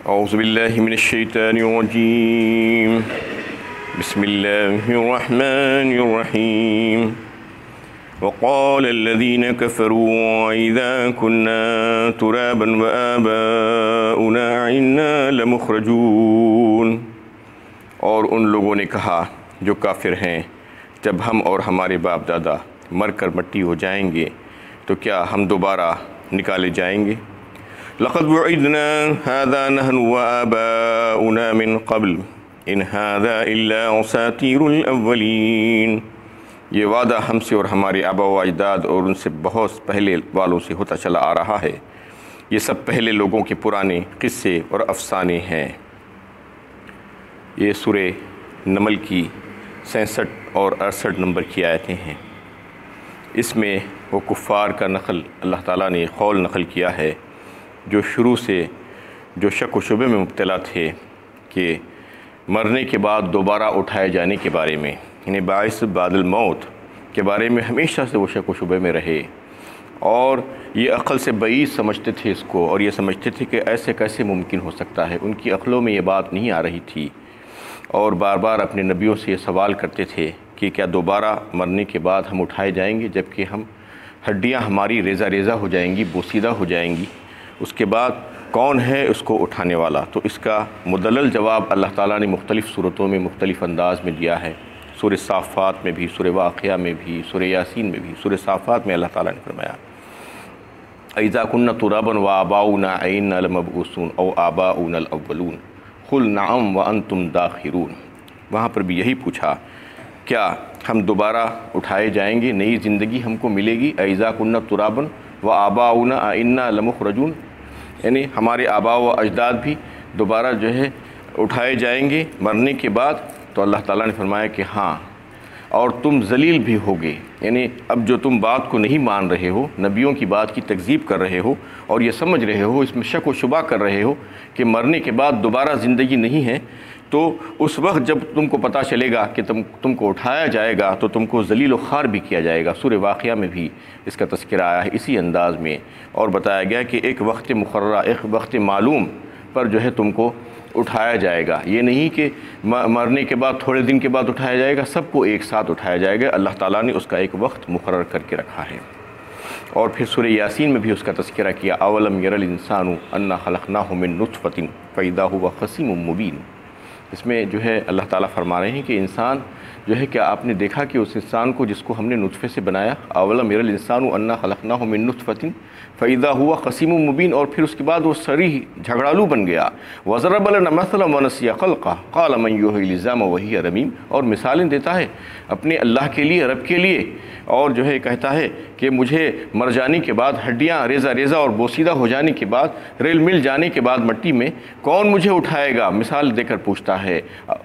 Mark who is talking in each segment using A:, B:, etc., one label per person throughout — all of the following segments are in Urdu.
A: اعوذ باللہ من الشیطان الرجیم بسم اللہ الرحمن الرحیم وقال الذين كفروا إذا كنا ترابا وآباؤنا إنا لمخرجون، اور ان لوگوں نے کہا جو کافر ہیں، جب ہم اور ہمارے باپ دادا مر کر مٹی ہو جائیں گے تو کیا ہم دوبارہ نکالے جائیں گے؟ لقد وعدنا هذا نحن وآباؤنا من قبل إن هذا إلا أساطير الأولين، یہ وعدہ ہم سے اور ہمارے آبا و اجداد اور ان سے بہت پہلے والوں سے ہوتا چلا آ رہا ہے، یہ سب پہلے لوگوں کے پرانے قصے اور افسانے ہیں۔ یہ سورہ نمل کی 66 اور 68 نمبر کی آیتیں ہیں۔ اس میں وہ کفار کا نقل اللہ تعالیٰ نے قول نقل کیا ہے جو شروع سے جو شک و شبے میں مبتلا تھے کہ مرنے کے بعد دوبارہ اٹھائے جانے کے بارے میں، یعنی باعث بعد الموت کے بارے میں ہمیشہ سے وہ شک و شبے میں رہے، اور یہ عقل سے بعید سمجھتے تھے اس کو، اور یہ سمجھتے تھے کہ ایسے کیسے ممکن ہو سکتا ہے۔ ان کی عقلوں میں یہ بات نہیں آ رہی تھی، اور بار بار اپنے نبیوں سے یہ سوال کرتے تھے کہ کیا دوبارہ مرنے کے بعد ہم اٹھائے جائیں گے، جبکہ ہڈیاں ہماری ریزہ ریزہ ہو جائیں گی، بوسیدہ ہو جائیں گی، اس کے بعد کون ہے اس کو اٹھانے والا؟ تو اس کا مدلل جواب اللہ تعالیٰ نے مختلف صورتوں میں مختلف انداز میں دیا ہے۔ سورہ صافات میں بھی، سورہ واقعہ میں بھی، سورہ یاسین میں بھی۔ سورہ صافات میں اللہ تعالیٰ نے فرمایا اِذَا كُنَّا تُرَابًا وَآبَاؤُنَا أَئِنَّا لَمَبْعُوثُونَ أَوْ آبَاؤُنَا الْأَوَّلُونَ قُلْ نَعَمْ وَأَنْتُمْ دَاخِرُونَ، وہاں پر بھی یہی پوچھا کیا ہم دوبارہ اٹھائے جائیں گے، نئی زندگی ہم کو ملے گی؟ اِذَا كُنَّا تُرَابًا وَآبَاؤُنَا أَئِنَّا لَمُخْرَجُونَ، یعنی ہمارے آباء و اجداد بھی دوبارہ جو ہے اٹھائے جائیں گے مرنے کے بعد؟ تو اللہ تعالیٰ نے فرمایا کہ ہاں، اور تم ذلیل بھی ہوگے، یعنی اب جو تم بات کو نہیں مان رہے ہو، نبیوں کی بات کی تکذیب کر رہے ہو، اور یہ سمجھ رہے ہو، اس میں شک و شبہ کر رہے ہو کہ مرنے کے بعد دوبارہ زندگی نہیں ہے، تو اس وقت جب تم کو پتہ چلے گا کہ تم کو اٹھایا جائے گا تو تم کو ذلیل و خوار بھی کیا جائے گا۔ سورہ واقعہ میں بھی اس کا تذکرہ آیا ہے اسی انداز میں، اور بتایا گیا کہ ایک وقت مقررہ، ایک وقت معلوم پر جو ہے تم کو اٹھایا جائے گا۔ یہ نہیں کہ مرنے کے بعد تھوڑے دن کے بعد اٹھایا جائے گا، سب کو ایک ساتھ اٹھایا جائے گا۔ اللہ تعالیٰ نے اس کا ایک وقت مقرر کر کے رکھا ہے۔ اور پھر سورہ یاسین میں بھی اس کا تذکرہ کیا اولم یر الانسان انا خلقناہ من نطفۃ فاذا هو خصیم مبین۔ اس میں جو ہے اللہ تعالیٰ فرما رہے ہیں کہ انسان جو ہے، کیا آپ نے دیکھا کہ اس انسان کو جس کو ہم نے نطفے سے بنایا، اولم یر الانسان انا خلقناہ من نطفۃ فاذا هو خصیم مبین، اور پھر اس کے بعد وہ صریح جھگڑالو بن گیا۔ وضرب لنا مثلا ونسی خلقہ قال من یحیی العظام وہی رمیم، اور مثالیں دیتا ہے اپنے اللہ کے لیے، رب کے لیے، اور جو ہے کہتا ہے کہ مجھے مر جانے کے بعد، ہڈیاں ریزہ ریزہ اور بوسیدہ ہو جانے کے بعد، ریل مل جانے کے بعد مٹی میں، کون مجھے اٹھائے گا؟ مثال دے کر پوچھتا ہے۔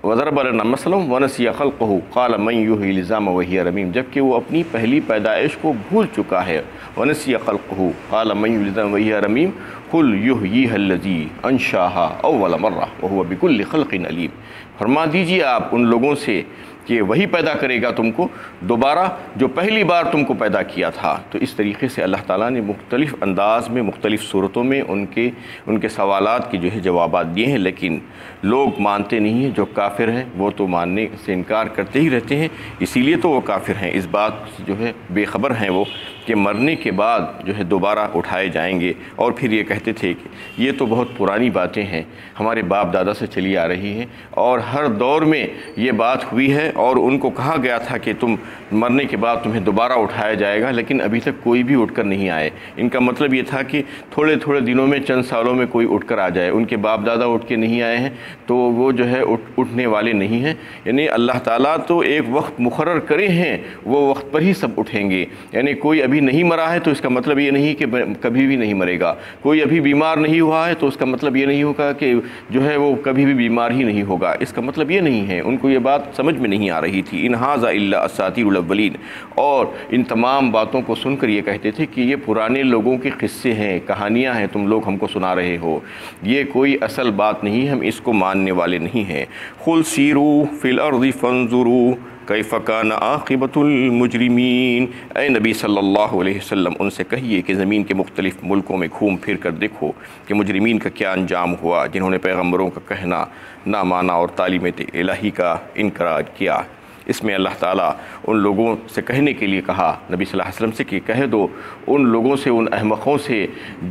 A: وضرب لنا مثلا ونسی خلقہ قال من یحیی العظام وہی رمیم، جبکہ وہ اپنی پہلی پیدائش کو بھول چکا ہے۔ ونسی خلقہ قال من یحیی العظام وہی رمیم قل یحییہا الذی انشاہا اول مرہ وہو بکل خلق علیم، فرما دیجیے آپ ان لوگوں سے کہ وہی پیدا کرے گا تم کو دوبارہ جو پہلی بار تم کو پیدا کیا تھا۔ تو اس طریقے سے اللہ تعالیٰ نے مختلف انداز میں، مختلف صورتوں میں ان کے سوالات کی جو ہے جوابات دیے ہیں، لیکن لوگ مانتے نہیں ہیں۔ جو کافر ہیں وہ تو ماننے سے انکار کرتے ہی رہتے ہیں، اسی لیے تو وہ کافر ہیں، اس بات سے جو ہے بے خبر ہیں وہ کہ مرنے کے بعد جو ہے دوبارہ اٹھائے جائیں گے۔ اور پھر یہ کہتے تھے کہ یہ تو بہت پرانی باتیں ہیں، ہمارے باپ دادا سے چلی آ رہی ہیں، اور ہر دور میں یہ بات ہوئی ہے، اور ان کو کہا گیا تھا کہ تم مرنے کے بعد تمہیں دوبارہ اٹھایا جائے گا، لیکن ابھی تک کوئی بھی اٹھ کر نہیں آئے۔ ان کا مطلب یہ تھا کہ تھوڑے تھوڑے دنوں میں، چند سالوں میں کوئی اٹھ کر آ جائے۔ ان کے باپ دادا اٹھ کے نہیں آئے ہیں تو وہ جو ہے اٹھنے والے نہیں ہیں، یعنی اللہ تعالیٰ تو ایک وقت مقرر کرے ہیں، وہ وقت پر ہی سب اٹھیں گے۔ یعنی کوئی ابھی نہیں مرا ہے تو اس کا مطلب یہ نہیں کہ کبھی بھی نہیں مرے گا، کوئی ابھی بیمار نہیں ہوا ہے تو اس کا مطلب یہ نہیں ہوگا کہ جو ہے وہ کبھی بھی بیمار ہی نہیں ہوگا، اس کا مطلب یہ نہیں ہے۔ ان کو یہ بات سمجھ میں نہیں آ رہی تھی۔ ان ھذا الا اساطیر الاولین، اور ان تمام باتوں کو سن کر یہ کہتے تھے کہ یہ پرانے لوگوں کے قصے ہیں، کہانیاں ہیں، تم لوگ ہم کو سنا رہے ہو، یہ کوئی اصل بات نہیں، ہم اس کو ماننے والے نہیں ہیں۔ قل سیروا فی الارض فانظروا کیف کان عاقبۃ المجرمین، اے نبی صلی اللہ علیہ وسلم ان سے کہیے کہ زمین کے مختلف ملکوں میں گھوم پھر کر دیکھو کہ مجرمین کا کیا انجام ہوا جنہوں نے پیغمبروں کا کہنا نہ مانا اور تعلیمات الہی کا انکار کیا۔ اس میں اللہ تعالیٰ ان لوگوں سے کہنے کے لیے کہا نبی صلی اللہ علیہ وسلم سے کہ کہہ دو ان لوگوں سے، ان احمقوں سے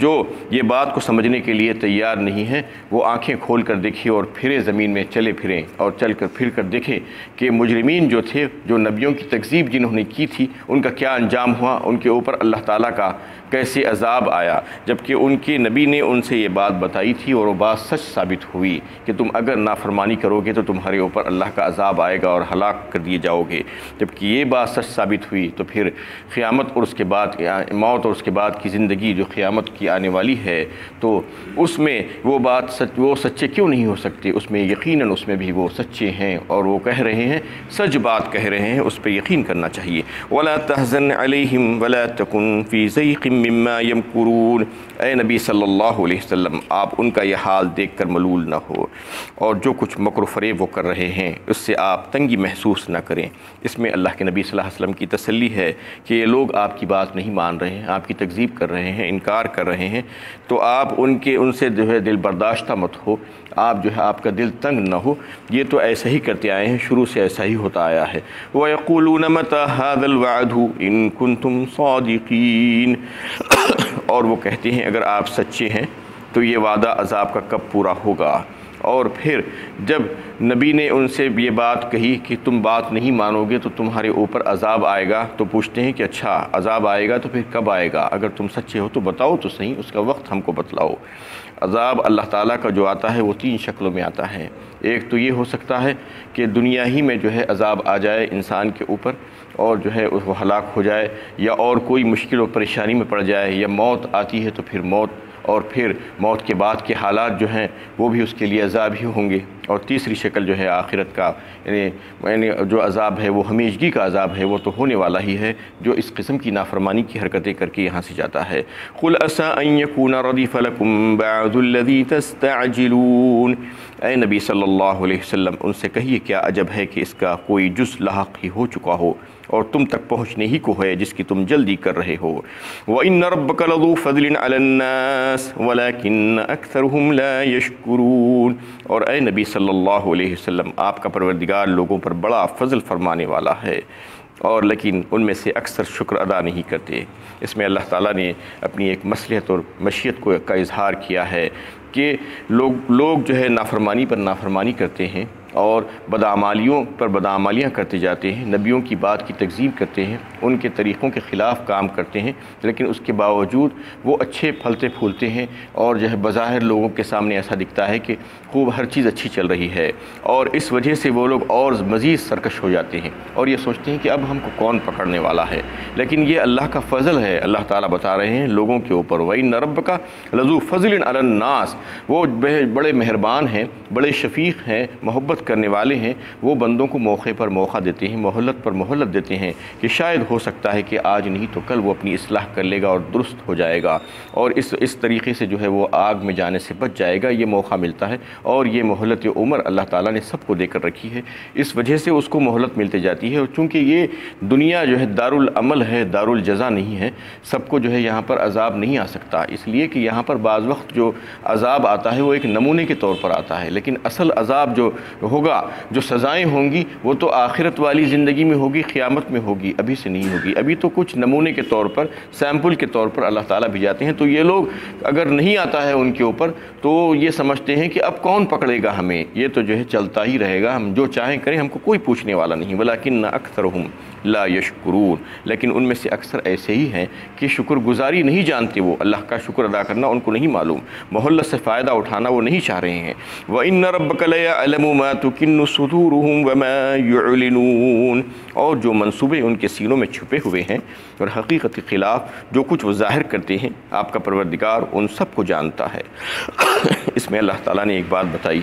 A: جو یہ بات کو سمجھنے کے لیے تیار نہیں ہیں، وہ آنکھیں کھول کر دیکھیں اور پھریں زمین میں چلے پھریں اور پھر کر دیکھیں کہ مجرمین جو تھے، جو نبیوں کی تکذیب جنہوں نے کی تھی، ان کا کیا انجام ہوا، ان کے اوپر اللہ تعالیٰ کا کیسے عذاب آیا، جبکہ ان کے نبی نے ان سے یہ بات بتائی تھی اور وہ بات سچ ثابت ہوئی کہ تم اگر نافرمانی کرو گے تو تمہارے اوپر اللہ کا عذاب آئے گا اور ہلاک کر دیے جاؤ گے۔ جبکہ یہ بات سچ ثابت ہوئی تو پھر قیامت اور اس کے بعد موت اور اس کے بعد کی زندگی جو قیامت کی آنے والی ہے، تو اس میں وہ بات وہ سچے کیوں نہیں ہو سکتے؟ اس میں یقیناً اس میں بھی وہ سچے ہیں اور وہ کہہ رہے ہیں، سچ بات کہہ رہے ہیں، اس پہ یقین کرنا چاہیے۔ وَلَا تَحْزَنْ عَلَيْهِمْ وَلَا تَكُنْ فِي ضَيْقٍ مِّمَّا يَمْكُرُونَ، اے نبی صلی اللہ علیہ وسلم آپ ان کا یہ حال دیکھ کر ملول نہ ہو اور جو کچھ مکر و فریب وہ کر رہے ہیں اس سے آپ تنگی محسوس نہ کریں۔ اس میں اللہ کے نبی صلی اللہ علیہ وسلم کی تسلی ہے کہ یہ لوگ آپ کی بات نہیں مان رہے ہیں، آپ کی تکذیب کر رہے ہیں، انکار کر رہے ہیں، تو آپ ان سے جو ہے دل برداشتہ مت ہو، آپ جو ہے آپ کا دل تنگ نہ ہو، یہ تو ایسا ہی کرتے آئے ہیں، شروع سے ایسا ہی ہوتا آیا ہے۔ وَيَقُولُونَ مَتَى هَذَا الْوَعْدُ إِن كُنتُمْ صَادِقِينَ، اور وہ کہتے ہیں اگر آپ سچے ہیں تو یہ وعدہ عذاب کا کب پورا ہوگا۔ اور پھر جب نبی نے ان سے یہ بات کہی کہ تم بات نہیں مانو گے تو تمہارے اوپر عذاب آئے گا، تو پوچھتے ہیں کہ اچھا عذاب آئے گا تو پھر کب آئے گا؟ اگر تم سچے ہو تو بتاؤ تو صحیح، اس کا وقت ہم کو بتلاؤ۔ عذاب اللہ تعالیٰ کا جو آتا ہے وہ 3 شکلوں میں آتا ہے۔ ایک تو یہ ہو سکتا ہے کہ دنیا ہی میں جو ہے عذاب آ جائے انسان کے اوپر اور جو ہے وہ ہلاک ہو جائے، یا اور کوئی مشکل و پریشانی میں پڑ جائے، یا موت آتی ہے تو پھر موت، اور پھر موت کے بعد کے حالات جو ہیں وہ بھی اس کے لیے عذاب ہی ہوں گے۔ اور تیسری شکل جو ہے آخرت کا، یعنی جو عذاب ہے وہ ہمیشگی کا عذاب ہے، وہ تو ہونے والا ہی ہے جو اس قسم کی نافرمانی کی حرکتیں کر کے یہاں سے جاتا ہے۔ قُلْ عَسَىٰ أَن يَكُونَ رَدِفَ لَكُم بَعْضُ الَّذِي تَسْتَعْجِلُونَ، اے نبی صلی اللہ علیہ وسلم ان سے کہیے کیا عجب ہے کہ اس کا کوئی جز لاحق ہی ہو چکا ہو اور تم تک پہنچنے ہی کو ہے جس کی تم جلدی کر رہے ہو۔ وَإِنَّ رَبَّكَ لَذُو فَضْلٍ عَلَى النَّاسِ وَلَكِنَّ أَكْثَرُهُمْ لَا يَشْكُرُونَ، اور اے نبی صلی اللہ علیہ وسلم آپ کا پروردگار لوگوں پر بڑا فضل فرمانے والا ہے، اور لیکن ان میں سے اکثر شکر ادا نہیں کرتے۔ اس میں اللہ تعالیٰ نے اپنی ایک مصلحت اور مشیت کا اظہار کیا ہے کہ لوگ جو ہے نافرمانی پر نافرمانی کرتے ہیں اور بدعمالیوں پر بدعمالیاں کرتے جاتے ہیں، نبیوں کی بات کی تکذیب کرتے ہیں، ان کے طریقوں کے خلاف کام کرتے ہیں، لیکن اس کے باوجود وہ اچھے پھلتے پھولتے ہیں اور جو ہے بظاہر لوگوں کے سامنے ایسا دکھتا ہے کہ خوب ہر چیز اچھی چل رہی ہے، اور اس وجہ سے وہ لوگ اور مزید سرکش ہو جاتے ہیں اور یہ سوچتے ہیں کہ اب ہم کو کون پکڑنے والا ہے۔ لیکن یہ اللہ کا فضل ہے، اللہ تعالیٰ بتا رہے ہیں لوگوں کے اوپر، وَإِنَّ رَبَّكَ لَذُو فَضْلٍ عَلَى النَّاسِ، وہ بڑے مہربان ہیں، بڑے شفیق ہیں، محبت کرنے والے ہیں، وہ بندوں کو موقع پر موقع دیتے ہیں، مہلت پر مہلت دیتے ہیں کہ شاید ہو سکتا ہے کہ آج نہیں تو کل وہ اپنی اصلاح کر لے گا اور درست ہو جائے گا، اور اس طریقے سے جو ہے وہ آگ میں جانے سے بچ جائے گا، یہ موقع ملتا ہے، اور یہ مہلت عمر اللہ تعالیٰ نے سب کو دے کر رکھی ہے، اس وجہ سے اس کو مہلت ملتی جاتی ہے، اور چونکہ یہ دنیا جو ہے دارالعمل ہے، دارالجزا نہیں ہے، سب کو جو ہے یہاں پر عذاب نہیں آ سکتا، اس لیے کہ یہاں پر بعض وقت جو عذاب آتا ہے وہ ایک نمونے کے طور پر آتا ہے، لیکن اصل عذاب جو ہوگا، جو سزائیں ہوں گی وہ تو آخرت والی زندگی میں ہوگی، قیامت میں ہوگی، ابھی سے نہیں ہوگی، ابھی تو کچھ نمونے کے طور پر، سیمپل کے طور پر اللہ تعالیٰ بھیجاتے ہیں، تو یہ لوگ اگر نہیں آتا ہے ان کے اوپر تو یہ سمجھتے ہیں کہ اب کون پکڑے گا ہمیں، یہ تو جو ہے چلتا ہی رہے گا، ہم جو چاہیں کریں، ہم کو کوئی پوچھنے والا نہیں، وَلَكِنَّ أَكْثَرُهُمْ لَا يَشْكُرُونَ، لیکن ان میں سے اکثر ایسے ہی ہیں کہ شکر گزاری نہیں جانتے، وہ اللہ کا شکر ادا کرنا ان کو نہیں معلوم، مہلت سے فائدہ اٹھانا وہ نہیں چاہ رہے ہیں۔ وَإِنَّ رَبَّكَ لَيَعْلَمُ مَا تُكِنُّ صُدُورُهُمْ وَمَا يُعْلِنُونَ، اور جو منصوبے ان کے سینوں میں چھپے ہوئے ہیں اور حقیقت کے خلاف جو کچھ وہ ظاہر کرتے ہیں، آپ کا پروردگار ان سب کو جانتا ہے۔ اس میں اللہ تعالیٰ نے ایک بات بتائی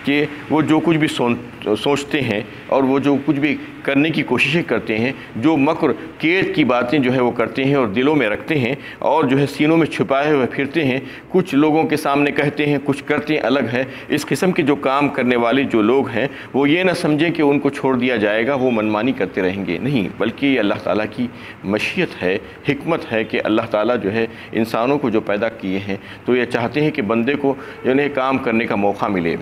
A: کہ وہ جو کچھ بھی سوچتے ہیں اور وہ جو کچھ بھی کرنے کی کوششیں کرتے ہیں، جو مکر کید کی باتیں جو ہے وہ کرتے ہیں اور دلوں میں رکھتے ہیں اور جو ہے سینوں میں چھپائے ہوئے پھرتے ہیں، کچھ لوگوں کے سامنے کہتے ہیں، کچھ کرتے ہیں الگ ہے۔ اس قسم کے جو کام کرنے والے جو لوگ ہیں وہ یہ نہ سمجھیں کہ ان کو چھوڑ دیا جائے گا، وہ منمانی کرتے رہیں گے، نہیں، بلکہ یہ اللہ تعالیٰ کی مشیت ہے، حکمت ہے کہ اللہ تعالیٰ جو ہے انسانوں کو جو پیدا کیے ہیں تو یہ چاہتے ہیں کہ بندے کو یعنی کام کرنے کا موقع ملے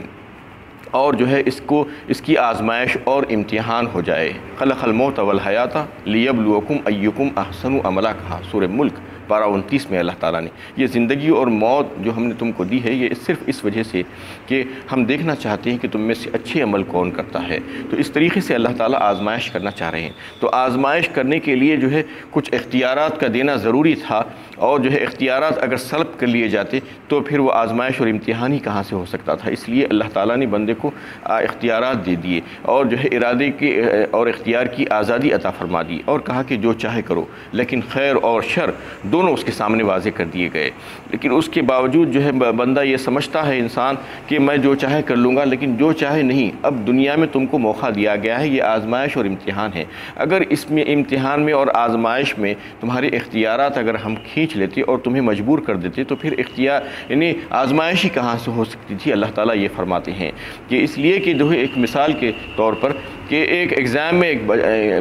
A: اور جو ہے اس کی آزمائش اور امتحان ہو جائے۔ خلق الموت والحیات لیبلوکم ایکم احسن عملا کہا سورہ ملک پارہ 29 میں اللہ تعالیٰ نے۔ یہ زندگی اور موت جو ہم نے تم کو دی ہے یہ صرف اس وجہ سے کہ ہم دیکھنا چاہتے ہیں کہ تم میں سے اچھے عمل کون کرتا ہے۔ تو اس طریقے سے اللہ تعالیٰ آزمائش کرنا چاہ رہے ہیں۔ تو آزمائش کرنے کے لیے جو ہے کچھ اختیارات کا دینا ضروری تھا، اور جو ہے اختیارات اگر سلب کر لیے جاتے تو پھر وہ آزمائش اور امتحان ہی کہاں سے ہو سکتا تھا۔ اس لیے اللہ تعالیٰ نے بندے کو اختیارات دے دیے اور جو ہے ارادے کی اور اختیار کی آزادی عطا فرما دی اور کہا کہ جو چاہے کرو، لیکن خیر اور شر دونوں اس کے سامنے واضح کر دیے گئے۔ لیکن اس کے باوجود جو ہے بندہ یہ سمجھتا ہے انسان کہ میں جو چاہے کر لوں گا، لیکن جو چاہے نہیں۔ اب دنیا میں تم کو موقع دیا گیا ہے، یہ آزمائش اور امتحان ہے۔ اگر اس میں امتحان میں اور آزمائش میں تمہارے اختیارات اگر ہم کھینچ لیتے اور تمہیں مجبور کر دیتے تو پھر اختیار یعنی آزمائش ہی کہاں سے ہو سکتی تھی۔ اللہ تعالیٰ یہ فرماتے ہیں کہ اس لیے کہ جو ہے ایک مثال کے طور پر کہ ایک ایگزام میں ایک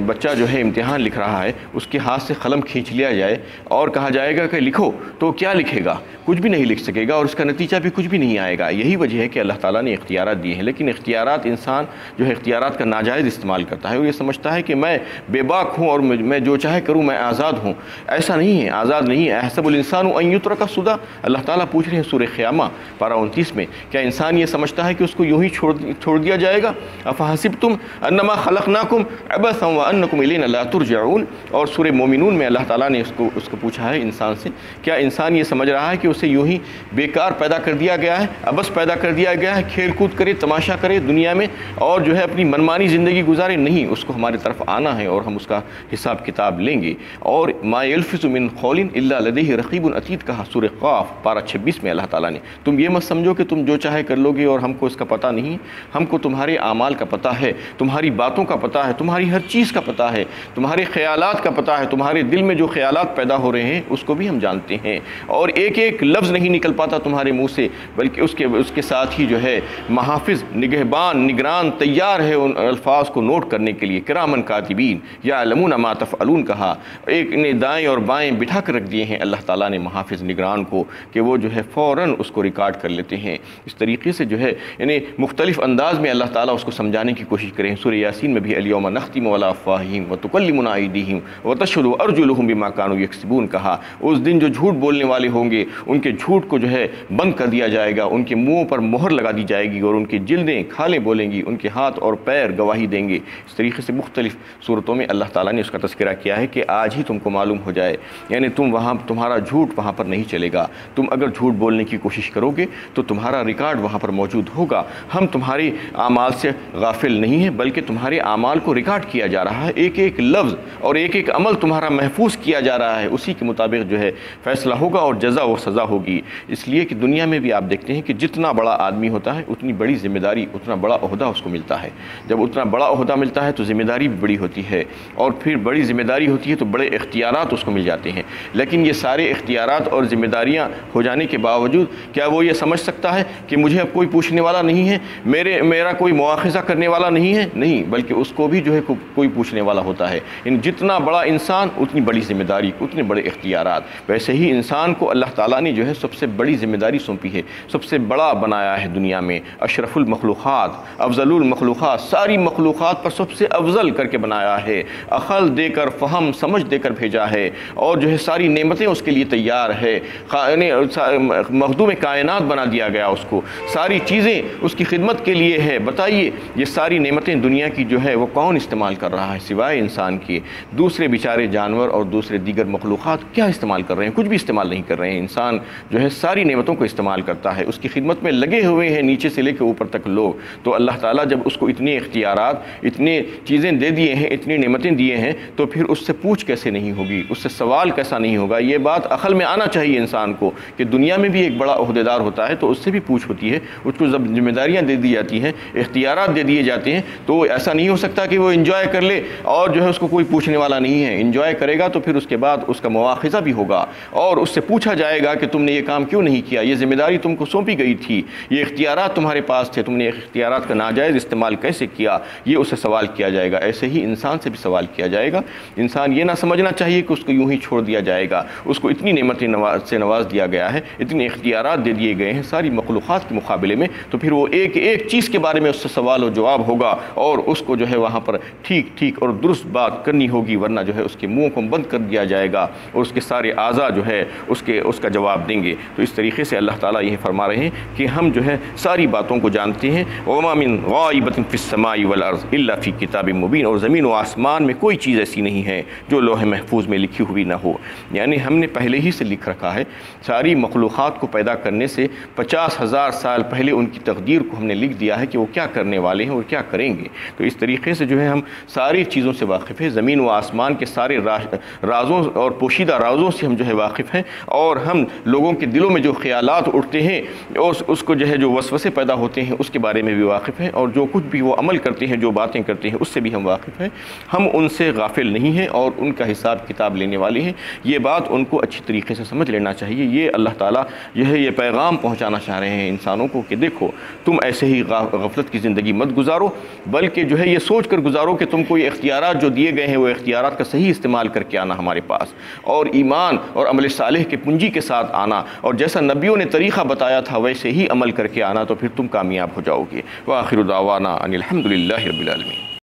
A: بچہ جو ہے امتحان لکھ رہا ہے، اس کے ہاتھ سے قلم کھینچ لیا جائے اور کہا جائے گا کہ لکھو، تو کیا لکھے گا؟ کچھ بھی نہیں لکھ سکے گا اور اس کا نتیجہ بھی کچھ بھی نہیں آئے گا۔ یہی وجہ ہے کہ اللہ تعالیٰ نے اختیارات دیے ہیں، لیکن اختیارات انسان جو ہے اختیارات کا ناجائز استعمال کرتا ہے۔ وہ یہ سمجھتا ہے کہ میں بے باک ہوں اور میں جو چاہے کروں، میں آزاد ہوں۔ ایسا نہیں ہے، آزاد نہیں ہے۔ احسب الانسان ان یترک سدی، اللہ تعالیٰ پوچھ رہے ہیں سورہ قیامہ پارہ 29 میں، کیا انسان یہ سمجھتا ہے کہ اس کو یوں ہی چھوڑ دیا جائے گا؟ افحسبتم انما خلقناکم عبثا وانکم الینا لا ترجعون، اور سورہ مومنون میں اللہ تعالیٰ نے اس کو پوچھا ہے انسان سے، کیا انسان یہ سمجھ رہا ہے کہ اسے یوں ہی بیکار پیدا کر دیا گیا ہے، عبث پیدا کر دیا گیا ہے، کھیل کود کرے، تماشا کرے دنیا میں اور جو ہے اپنی منمانی زندگی گزارے؟ نہیں، اس کو ہماری طرف آنا ہے اور ہم اس کا حساب کتاب لیں گے۔ اور ما یلفظ من قول الا لدیہ رقیب عتید کہا سورہ قاف پارہ 26 میں اللہ تعالیٰ نے۔ تم یہ مت سمجھو کہ تم جو چاہے کر لو گے اور ہم کو اس کا پتہ نہیں، ہم کو تمہارے اعمال کا پتہ ہے، تمہاری باتوں کا پتہ ہے، تمہاری ہر چیز کا پتہ ہے، تمہارے خیالات کا پتہ ہے، تمہارے دل میں جو خیالات پیدا ہو رہے ہیں اس کو بھی ہم جانتے ہیں، اور ایک ایک لفظ نہیں نکل پاتا تمہارے منہ سے، بلکہ اس کے ساتھ ہی جو ہے محافظ، نگہبان، نگران تیار ہے ان الفاظ کو نوٹ کرنے کے لیے۔ کرامن کاتبین یعلمون ما تفعلون کہا، ایک نے دائیں اور بائیں بٹھا کر رکھ دیے ہیں اللہ تعالیٰ نے محافظ، نگران کو، کہ وہ جو ہے فوراً اس کو ریکارڈ کر لیتے ہیں۔ اس طریقے سے جو ہے یعنی مختلف انداز میں اللہ تعالیٰ اس کو سمجھانے کی کوشش کریں۔ سورہ یاسین میں بھی الیوم نختم علی افواہہم وتکلمنا ایدیہم وتشہد ارجلہم بما کانوا یکسبون کہا، اس دن جو جھوٹ بولنے والے ہوں گے ان کے جھوٹ کو جو ہے بند کر دیا جائے گا، ان کے منہوں پر مہر لگا دی جائے گی اور ان کی جلدیں کھالیں بولیں گی، ان کے ہاتھ اور پیر گواہی دیں گے۔ اس طریقے سے مختلف صورتوں میں اللہ تعالیٰ نے اس کا تذکرہ کیا ہے کہ آج ہی تم کو معلوم ہو جائے، یعنی تمہارا جھوٹ وہاں پر نہیں چلے گا۔ تم اگر جھوٹ بولنے کی کوشش کرو گے تو تمہارا ریکارڈ وہاں پر موجود ہوگا۔ ہم تمہارے اعمال سے غافل نہیں ہیں، بلکہ تمہارے اعمال کو ریکارڈ کیا جا رہا ہے، ایک ایک لفظ اور ایک ایک عمل تمہارا محفوظ کیا جا رہا ہے، اسی کے مطابق جو ہے فیصلہ ہوگا اور جزا و سزا ہوگی۔ اس لیے کہ دنیا میں بھی آپ دیکھتے ہیں کہ جتنا بڑا آدمی ہوتا ہے اتنی بڑی ذمہ داری، اتنا بڑا عہدہ اس کو ملتا ہے۔ جب اتنا بڑا عہدہ ملتا ہے تو ذمہ داری بھی بڑی ہوتی ہے، اور پھر بڑی ذمہ داری ہوتی ہے تو بڑے اختیارات اس کو مل جاتے ہیں۔ لیکن یہ سارے اختیارات اور ذمہ داریاں ہو جانے کے باوجود کیا وہ یہ سمجھ سکتا ہے کہ مجھے اب کوئی پوچھنے والا نہیں ہے، میرا کوئی مواخذہ کرنے والا نہیں ہے؟ نہیں، بلکہ اس کو بھی جو ہے کوئی پوچھنے والا ہوتا ہے۔ جتنا بڑا انسان اتنی بڑی ذمہ داری، اتنے بڑے اختیارات۔ ویسے ہی انسان کو اللہ تعالیٰ نے جو ہے سب سے بڑی ذمہ داری سونپی ہے، سب سے بڑا بنایا ہے دنیا میں، اشرف المخلوقات، افضل المخلوقات، ساری مخلوقات پر سب سے افضل کر کے بنایا ہے، عقل دے کر، فہم سمجھ دے کر بھیجا ہے، اور جو ہے ساری نعمتیں اس کے لیے تیار ہے، مخدوم کائنات بنا دیا گیا اس کو، ساری چیزیں اس کی خدمت کے لیے ہے۔ بتائیے یہ ساری نعمتیں دنیا دنیا کی جو ہے وہ کون استعمال کر رہا ہے سوائے انسان کے؟ دوسرے بیچارے جانور اور دوسرے دیگر مخلوقات کیا استعمال کر رہے ہیں؟ کچھ بھی استعمال نہیں کر رہے ہیں۔ انسان جو ہے ساری نعمتوں کو استعمال کرتا ہے، اس کی خدمت میں لگے ہوئے ہیں نیچے سے لے کے اوپر تک لوگ۔ تو اللہ تعالیٰ جب اس کو اتنے اختیارات، اتنے چیزیں دے دیے ہیں، اتنی نعمتیں دیے ہیں، تو پھر اس سے پوچھ کیسے نہیں ہوگی، اس سے سوال کیسا نہیں ہوگا؟ یہ بات عقل میں آنا چاہیے انسان کو کہ دنیا میں بھی ایک بڑا عہدیدار ہوتا ہے تو اس سے بھی پوچھ ہوتی ہے، اس کو جب ذمہ داریاں دے دی جاتی ہیں، اختیارات دے دیے جاتے ہیں، تو ایسا نہیں ہو سکتا کہ وہ انجوائے کر لے اور جو ہے اس کو کوئی پوچھنے والا نہیں ہے۔ انجوائے کرے گا تو پھر اس کے بعد اس کا مواخذہ بھی ہوگا اور اس سے پوچھا جائے گا کہ تم نے یہ کام کیوں نہیں کیا، یہ ذمہ داری تم کو سونپی گئی تھی، یہ اختیارات تمہارے پاس تھے، تم نے اختیارات کا ناجائز استعمال کیسے کیا، یہ اسے سوال کیا جائے گا۔ ایسے ہی انسان سے بھی سوال کیا جائے گا۔ انسان یہ نہ سمجھنا چاہیے کہ اس کو یوں ہی چھوڑ دیا جائے گا، اس کو اتنی نعمتیں سے نواز دیا گیا ہے، اتنے اختیارات دے دیے گئے ہیں ساری مخلوقات کے مقابلے میں، تو پھر وہ ایک ایک چیز کے بارے میں اس سے سوال و جواب ہوگا اور اس کو جو ہے وہاں پر ٹھیک اور درست بات کرنی ہوگی، ورنہ جو ہے اس کے منہ کو بند کر دیا جائے گا اور اس کے سارے اعضاء جو ہے اس کا جواب دیں گے۔ تو اس طریقے سے اللہ تعالیٰ یہ فرما رہے ہیں کہ ہم جو ہے ساری باتوں کو جانتے ہیں۔ وَمَا مِن غَائِبَةٍ فِي السَّمَاءِ وَالْأَرْضِ إِلَّا فِي كِتَابٍ مُبِينٍ، اور زمین و آسمان میں کوئی چیز ایسی نہیں ہے جو لوح محفوظ میں لکھی ہوئی نہ ہو، یعنی ہم نے پہلے ہی سے لکھ رکھا ہے۔ ساری مخلوقات کو پیدا کرنے سے 50,000 سال پہلے ان کی تقدیر کو ہم نے لکھ دیا ہے کہ وہ کیا کرنے والے ہیں اور کیا کریں گے۔ تو اس طریقے سے جو ہے ہم ساری چیزوں سے واقف ہیں، زمین و آسمان کے سارے رازوں اور پوشیدہ رازوں سے ہم جو ہے واقف ہیں، اور ہم لوگوں کے دلوں میں جو خیالات اٹھتے ہیں اس کو جو ہے جو وسوسے پیدا ہوتے ہیں اس کے بارے میں بھی واقف ہیں، اور جو کچھ بھی وہ عمل کرتے ہیں، جو باتیں کرتے ہیں، اس سے بھی ہم واقف ہیں۔ ہم ان سے غافل نہیں ہیں اور ان کا حساب کتاب لینے والے ہیں۔ یہ بات ان کو اچھی طریقے سے سمجھ لینا چاہیے۔ یہ اللہ تعالیٰ یہ پیغام پہنچانا چاہ رہے ہیں انسانوں کو کہ دیکھو تم ایسے ہی غفلت کی زندگی مت گزارو، بلکہ جو ہے یہ سوچ کر گزارو کہ تم کو یہ اختیارات جو دیے گئے ہیں وہ اختیارات کا صحیح استعمال کر کے آنا ہمارے پاس، اور ایمان اور عمل صالح کے پنجی کے ساتھ آنا، اور جیسا نبیوں نے طریقہ بتایا تھا ویسے ہی عمل کر کے آنا، تو پھر تم کامیاب ہو جاؤ گے۔ وآخر دعوانا ان الحمد للہ رب العالمین۔